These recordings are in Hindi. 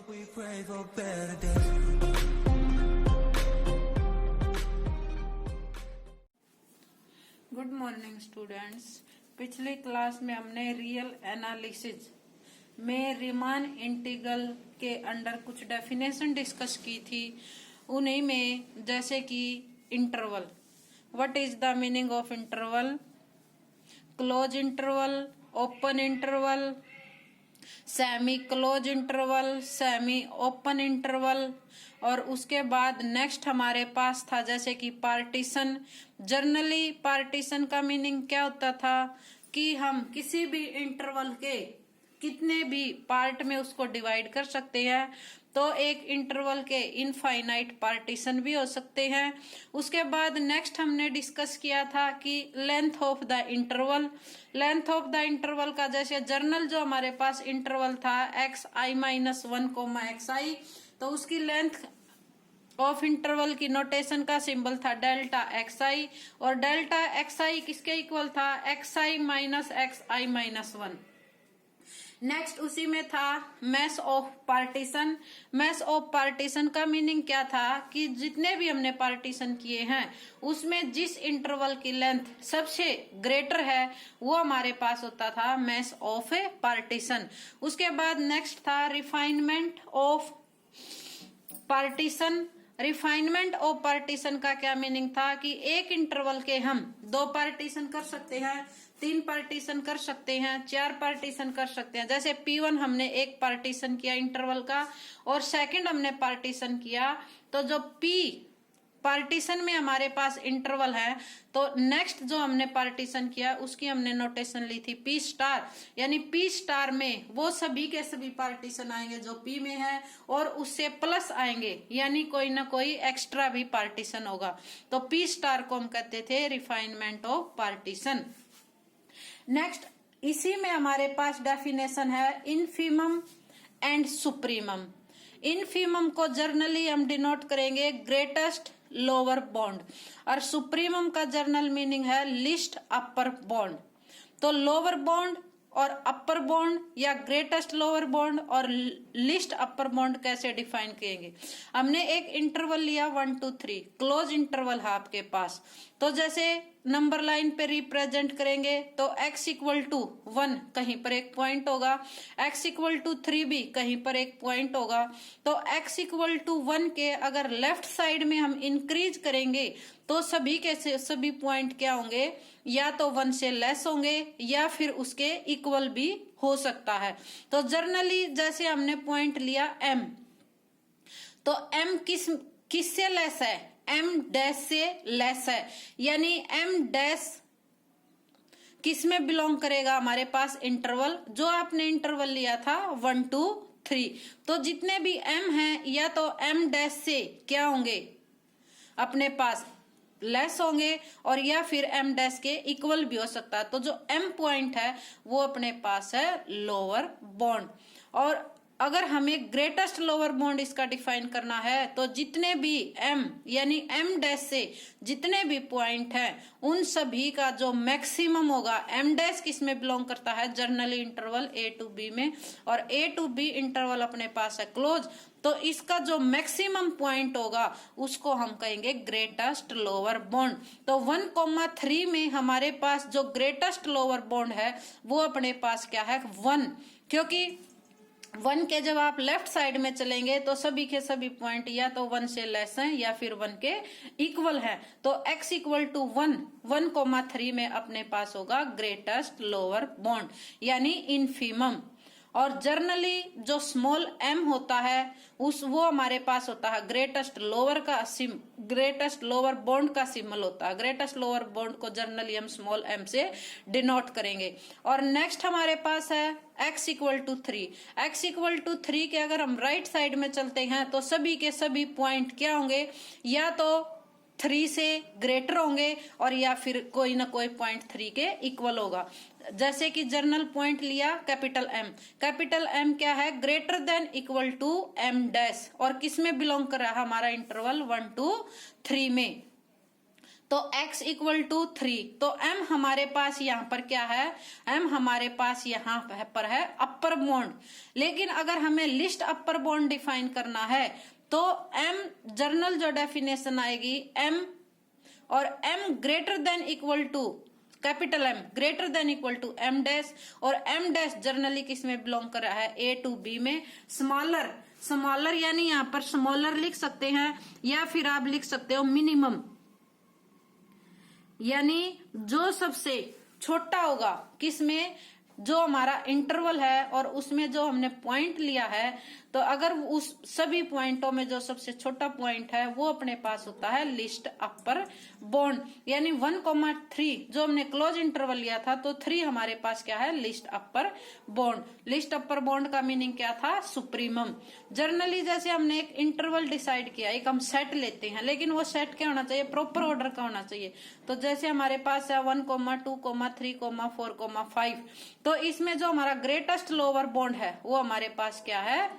We pray for better days. Good morning students. पिछली क्लास में हमने रियल एनालिसिस में रीमान इंटीग्रल के अंडर कुछ डेफिनेशन डिस्कस की थी। उन्हीं में जैसे कि interval, what is the meaning of interval, close interval, open interval, semi close interval, semi open interval, और उसके बाद नेक्स्ट हमारे पास था जैसे कि पार्टीशन। जनरली पार्टीशन का मीनिंग क्या होता था कि हम किसी भी इंटरवल के कितने भी पार्ट में उसको डिवाइड कर सकते हैं। तो एक इंटरवल के इनफाइनाइट पार्टीशन भी हो सकते हैं। उसके बाद नेक्स्ट हमने डिस्कस किया था कि length of the interval. Length of the interval का जैसे जर्नल जो हमारे पास इंटरवल था xi-1, xi, तो उसकी लेंथ ऑफ इंटरवल की नोटेशन का सिंबल था डेल्टा xi, और डेल्टा xi किसके इक्वल था, xi-xi-1। नेक्स्ट उसी में था mesh of partition. Mesh of partition का मीनिंग क्या था कि जितने भी हमने पार्टीशन किए हैं उसमें जिस इंटरवल की लेंथ सबसे ग्रेटर है वो हमारे पास होता था मैश ऑफ ए पार्टीशन। उसके बाद नेक्स्ट था refinement of partition. Refinement of partition का क्या मीनिंग था कि एक इंटरवल के हम 2 पार्टीशन कर सकते हैं, 3 पार्टीशन कर सकते हैं, 4 पार्टीशन कर सकते हैं। जैसे P1 हमने एक पार्टीशन किया इंटरवल का और सेकंड हमने पार्टीशन किया, तो जो P पार्टीशन में हमारे पास इंटरवल है तो नेक्स्ट जो हमने पार्टीशन किया उसकी हमने नोटेशन ली थी P स्टार, यानी P स्टार में वो सभी के सभी पार्टीशन आएंगे जो P में है और उससे प्लस आएंगे, यानी कोई ना कोई एक्स्ट्रा भी पार्टीशन होगा। तो P स्टार को हम कहते थे रिफाइनमेंट ऑफ पार्टीशन। नेक्स्ट इसी में हमारे पास डेफिनेशन है इनफीमम एंड सुप्रीमम। इनफीमम को जर्नली हम डिनोट करेंगे ग्रेटेस्ट लोअर बॉन्ड, और सुप्रीमम का जर्नल मीनिंग है लिस्ट अपर बॉन्ड। तो लोअर बॉन्ड और अपर बॉन्ड या ग्रेटेस्ट लोअर बॉन्ड और लिस्ट अपर बॉन्ड कैसे डिफाइन करेंगे। हमने एक इंटरवल लिया 1 2 3, क्लोज इंटरवल है आपके पास, तो जैसे नंबर लाइन पे रिप्रेजेंट करेंगे तो x=1 कहीं पर एक पॉइंट होगा, x=3 भी कहीं पर एक पॉइंट होगा। तो x=1 के अगर लेफ्ट साइड में हम इंक्रीज करेंगे तो सभी के सभी पॉइंट क्या होंगे, या तो 1 से लेस होंगे या फिर उसके इक्वल भी हो सकता है। तो जर्नली जैसे हमने पॉइंट लिया m, तो m किससे लेस है, m डैश से लेस है, यानी m डैश किस में बिलोंग करेगा, हमारे पास इंटरवल जो आपने इंटरवल लिया था 1 2 3। तो जितने भी m हैं या तो m डैश से क्या होंगे, अपने पास लेस होंगे और या फिर m डैश के इक्वल भी हो सकता है। तो जो m पॉइंट है वो अपने पास है लोअर बॉन्ड। और अगर हमें ग्रेटेस्ट लोअर बॉन्ड इसका डिफाइन करना है तो जितने भी m यानी m डैश से जितने भी पॉइंट हैं उन सभी का जो मैक्सिमम होगा, m डैश किस में बिलोंग करता है, generally interval a to b में, और a to b इंटरवल अपने पास है क्लोज, तो इसका जो मैक्सिमम पॉइंट होगा उसको हम कहेंगे ग्रेटेस्ट लोअर बॉन्ड। तो 1,3 में हमारे पास जो ग्रेटेस्ट लोअर बॉन्ड है वो अपने पास क्या है 1, क्योंकि 1 के जब आप लेफ्ट साइड में चलेंगे तो सभी के सभी पॉइंट या तो 1 से लेस हैं या फिर 1 के इक्वल है। तो x=1, 1,3 में अपने पास होगा ग्रेटेस्ट लोअर बॉन्ड यानी इनफीमम। और जर्नली जो स्मॉल m होता है वो हमारे पास होता है ग्रेटेस्ट लोअर बॉन्ड का सिंबल होता है। ग्रेटेस्ट लोअर बॉन्ड को जर्नली हम स्मॉल m से डिनोट करेंगे। और नेक्स्ट हमारे पास है x=3। x=3 के अगर हम राइट साइड में चलते हैं तो सभी के सभी पॉइंट क्या होंगे, या तो 3 से ग्रेटर होंगे और या फिर कोई ना कोई पॉइंट 3 के इक्वल होगा। जैसे कि जर्नल पॉइंट लिया कैपिटल M क्या है, greater than equal to m dash, और किस में बिलोंग कर रहा है हमारा इंटरवल 1 2 3 में। तो x इक्वल टू 3, तो m हमारे पास यहाँ पर क्या है, m हमारे पास यहाँ पर है अपर बॉन्ड। लेकिन अगर हमें लिस्ट अपर बॉन्ड डिफाइन करना है तो m जर्नल जो डेफिनेशन आएगी m और m greater than equal to capital M greater than equal to m dash, और m डैश जर्नली किस में बिलोंग कर रहा है, A टू B में। स्मॉलर यानी यहाँ पर स्मॉलर लिख सकते हैं या फिर आप लिख सकते हो मिनिमम, यानी जो सबसे छोटा होगा किसमें, जो हमारा इंटरवल है और उसमें जो हमने पॉइंट लिया है, तो अगर उस सभी पॉइंटों में जो सबसे छोटा पॉइंट है वो अपने पास होता है लिस्ट अपर बॉन्ड। यानी 1,3 जो हमने क्लोज इंटरवल लिया था, तो 3 हमारे पास क्या है, लिस्ट अपर बॉन्ड। लिस्ट अपर बॉन्ड का मीनिंग क्या था, सुप्रीमम। जर्नली जैसे हमने एक इंटरवल डिसाइड किया, एक हम सेट लेते हैं, लेकिन वो सेट क्या होना चाहिए, प्रॉपर ऑर्डर का होना चाहिए। तो जैसे हमारे पास है 1, 2, 3, 4, 5, तो इसमें जो हमारा ग्रेटेस्ट लोअर बॉन्ड है वो हमारे पास क्या है,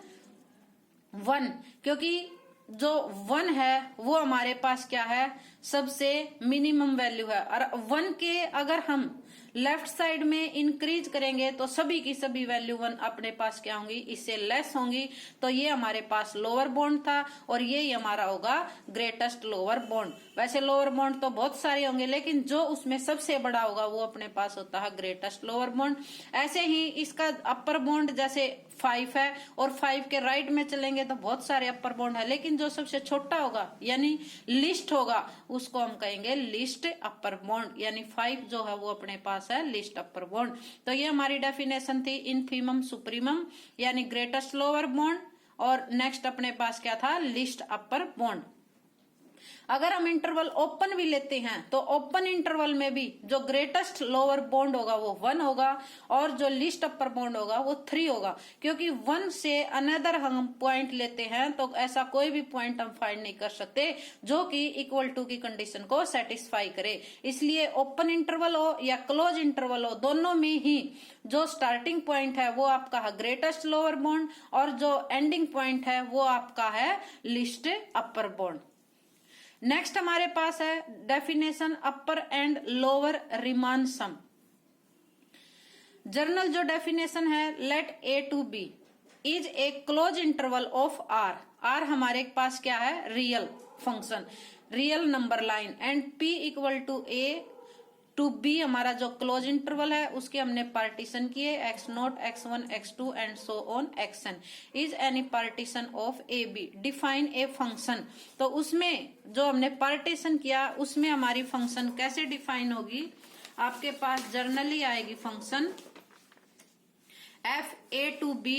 1, क्योंकि जो 1 है वो हमारे पास क्या है, सबसे मिनिमम वैल्यू है। और 1 के अगर हम लेफ्ट साइड में इंक्रीज करेंगे तो सभी की सभी वैल्यू 1 अपने पास क्या होंगी, इससे लेस होंगी। तो ये हमारे पास लोअर बॉन्ड था और ये हमारा होगा ग्रेटेस्ट लोअर बॉन्ड। वैसे लोअर बॉन्ड तो बहुत सारे होंगे, लेकिन जो उसमें सबसे बड़ा होगा वो अपने पास होता है ग्रेटेस्ट लोअर बॉन्ड। ऐसे ही इसका अपर बॉन्ड जैसे 5 है और 5 के राइट में चलेंगे तो बहुत सारे अपर बॉन्ड है, लेकिन जो सबसे छोटा होगा यानी लिस्ट होगा उसको हम कहेंगे लिस्ट अपर बॉन्ड। यानी 5 जो है वो अपने पास है लिस्ट अपर बॉन्ड। तो ये हमारी डेफिनेशन थी इनफीमम सुप्रीमम यानी ग्रेटेस्ट लोअर बॉन्ड, और नेक्स्ट अपने पास क्या था, लिस्ट अपर बॉन्ड। अगर हम इंटरवल ओपन भी लेते हैं तो ओपन इंटरवल में भी जो ग्रेटेस्ट लोअर बॉन्ड होगा वो 1 होगा और जो लिस्ट अपर बॉन्ड होगा वो 3 होगा, क्योंकि 1 से अनदर हम पॉइंट लेते हैं तो ऐसा कोई भी पॉइंट हम फाइंड नहीं कर सकते जो कि इक्वल टू की कंडीशन को सेटिस्फाई करे। इसलिए ओपन इंटरवल हो या क्लोज इंटरवल हो, दोनों में ही जो स्टार्टिंग पॉइंट है वो आपका है ग्रेटेस्ट लोअर बॉन्ड और जो एंडिंग पॉइंट है वो आपका है लिस्ट अपर बॉन्ड। नेक्स्ट हमारे पास है definition upper and lower Riemann sum. General जो डेफिनेशन है, let A to B is a close interval of R। R हमारे पास क्या है, real function, real number line, and P equal to A to B हमारा जो क्लोज इंटरवल है उसके हमने पार्टीशन किए x0, x1, x2 and so on xn is any partition of AB। Define a function, तो उसमें जो हमने पार्टीशन किया उसमें हमारी फंक्शन कैसे डिफाइन होगी, आपके पास जर्नली आएगी function f A to B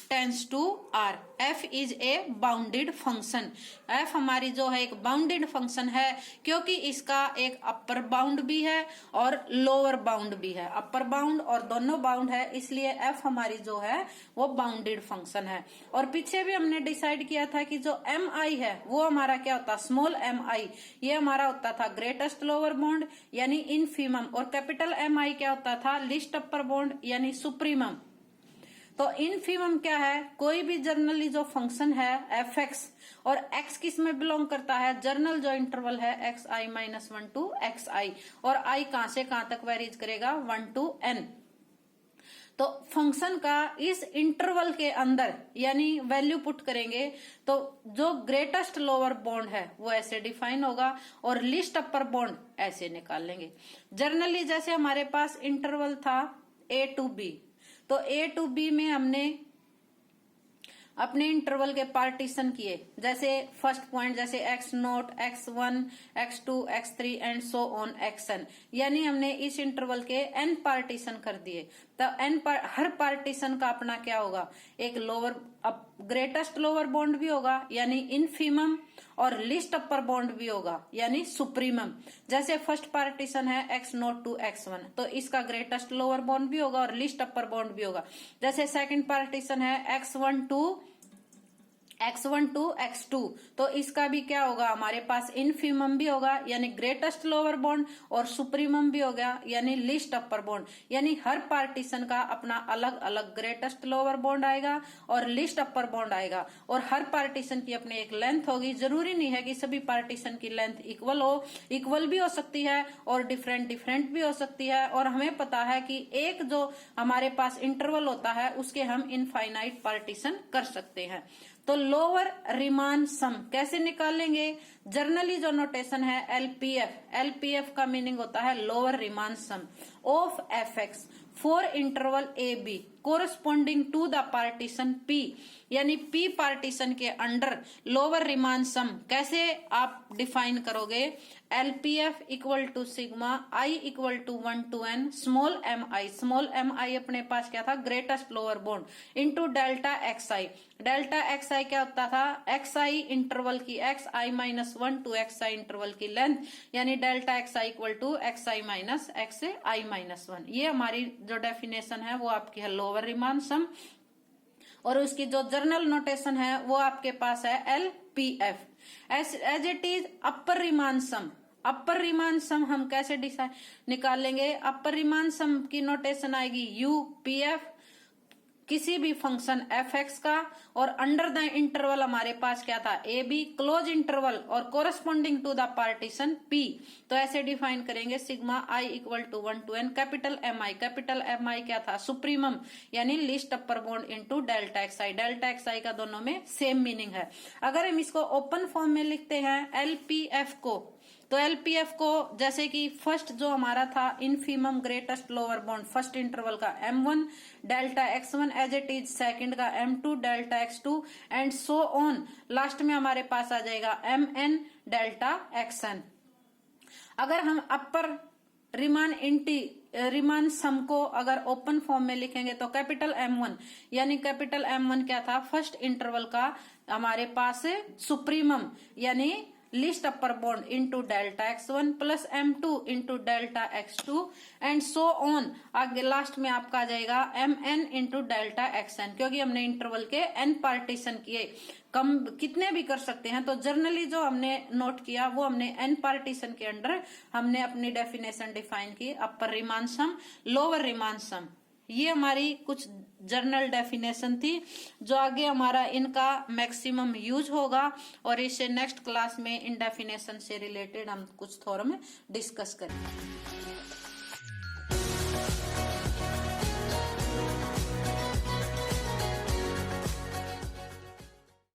tends to R। f is a bounded function. f हमारी जो है एक बाउंडेड फंक्शन है क्योंकि इसका एक अपर बाउंड भी है और लोअर बाउंड भी है। अपर बाउंड और दोनों बाउंड है, इसलिए f हमारी जो है वो बाउंडेड फंक्शन है। और पीछे भी हमने डिसाइड किया था कि जो mi है वो हमारा क्या होता है, स्मॉल mi, ये हमारा होता था ग्रेटेस्ट लोअर बॉन्ड यानी इनफीमम, और कैपिटल mi क्या होता था, लिस्ट अपर बॉन्ड यानी सुप्रीमम। तो इनफीमम क्या है, कोई भी जर्नली जो फंक्शन है fx और x किस में बिलोंग करता है, जर्नल जो इंटरवल है xi-1 टू xi, और i कहां से कहां तक वेरीज करेगा, 1 टू n। तो फंक्शन का इस इंटरवल के अंदर यानी वैल्यू पुट करेंगे तो जो ग्रेटेस्ट लोअर बॉन्ड है वो ऐसे डिफाइन होगा और लिस्ट अपर बॉन्ड ऐसे निकाल लेंगे। जर्नली जैसे हमारे पास इंटरवल था A टू B, तो A टू B में हमने अपने इंटरवल के पार्टीशन किए, जैसे फर्स्ट पॉइंट जैसे x0, x1, x2, x3 and so on xn, यानी हमने इस इंटरवल के n पार्टीशन कर दिए। तो हर पार्टीशन का अपना क्या होगा, एक लोअर ग्रेटेस्ट लोअर बॉन्ड भी होगा यानी इनफीमम, और लिस्ट अपर बॉन्ड भी होगा यानी सुप्रीमम। जैसे फर्स्ट पार्टीशन है x0 टू x1, तो इसका ग्रेटेस्ट लोअर बॉन्ड भी होगा और लिस्ट अपर बॉन्ड भी होगा। जैसे सेकंड पार्टीशन है x1 to x1 to x2, तो इसका भी क्या होगा, हमारे पास इनफीमम भी होगा यानी ग्रेटेस्ट लोअर बॉन्ड, और सुप्रीमम भी होगा यानी लीस्ट अपर बॉन्ड। यानी हर पार्टीशन का अपना अलग अलग ग्रेटेस्ट लोअर बॉन्ड आएगा और लीस्ट अपर बॉन्ड आएगा, और हर पार्टीशन की अपनी एक लेंथ होगी। जरूरी नहीं है कि सभी पार्टीशन की लेंथ इक्वल हो, इक्वल भी हो सकती है और डिफरेंट डिफरेंट भी हो सकती है। और हमें पता है कि एक जो हमारे पास इंटरवल होता है उसके हम इनफाइनाइट पार्टीशन कर सकते हैं। तो लोअर रिमान सम कैसे निकालेंगे, जर्नली जो नोटेशन है एलपीएफ, एलपीएफ का मीनिंग होता है lower Riemann sum of F X for interval A B corresponding to the partition P, यानी पी पार्टीशन के अंडर लोअर रिमान सम कैसे आप डिफाइन करोगे, LPF equal to sigma I equal to 1 to n small M I अपने पास क्या था, greatest lower bound into delta X I. Delta X I क्या होता था, एक्स आई इंटरवल की X I -1 to X I interval की लेंथ, यानी delta X I equal to X I minus X I -1। ये हमारी जो डेफिनेशन है वो आपकी है लोअर रिमान सम, और उसकी जो जर्नल नोटेशन है वो आपके पास है LPF. As it is upper Riemann sum, upper Riemann sum हम कैसे निकालेंगे, अपर रिमान सम की नोटेशन आएगी यूपीएफ किसी भी फंक्शन एफ एक्स का, और अंडर द इंटरवल हमारे पास क्या था ए बी क्लोज इंटरवल और corresponding to the partition P. तो ऐसे डिफाइन करेंगे sigma I equal to 1 to n capital M I क्या था सुप्रीमम यानी least upper bound into delta X I. Delta X I का दोनों में सेम मीनिंग है। अगर हम इसको ओपन फॉर्म में लिखते हैं एलपीएफ को, तो एलपीएफ को जैसे कि फर्स्ट जो हमारा था infimum greatest lower bound first interval का m1 delta x1 as it is, second का m2 delta x2 and so on, last में हमारे पास आ जाएगा mn डेल्टा xn। अगर हम अपर रिमान सम को अगर ओपन फॉर्म में लिखेंगे तो कैपिटल M1 यानी कैपिटल M1 क्या था, फर्स्ट इंटरवल का हमारे पास सुप्रीमम यानी least upper bond into delta x1 plus m2 into delta x2 and so on. आगे लास्ट में आपका आ जाएगा mn इंटू डेल्टा xn, क्योंकि हमने इंटरवल के n पार्टीशन किए, कम कितने भी कर सकते हैं। तो जर्नली जो हमने नोट किया वो हमने n पार्टीशन के अंडर हमने अपनी डेफिनेशन डिफाइन की, अपर रिमान सम लोअर रिमान सम। ये हमारी कुछ जर्नल डेफिनेशन थी जो आगे हमारा इनका मैक्सिमम यूज होगा, और इसे नेक्स्ट क्लास में इन डेफिनेशन से रिलेटेड हम कुछ थोड़ा में डिस्कस करेंगे।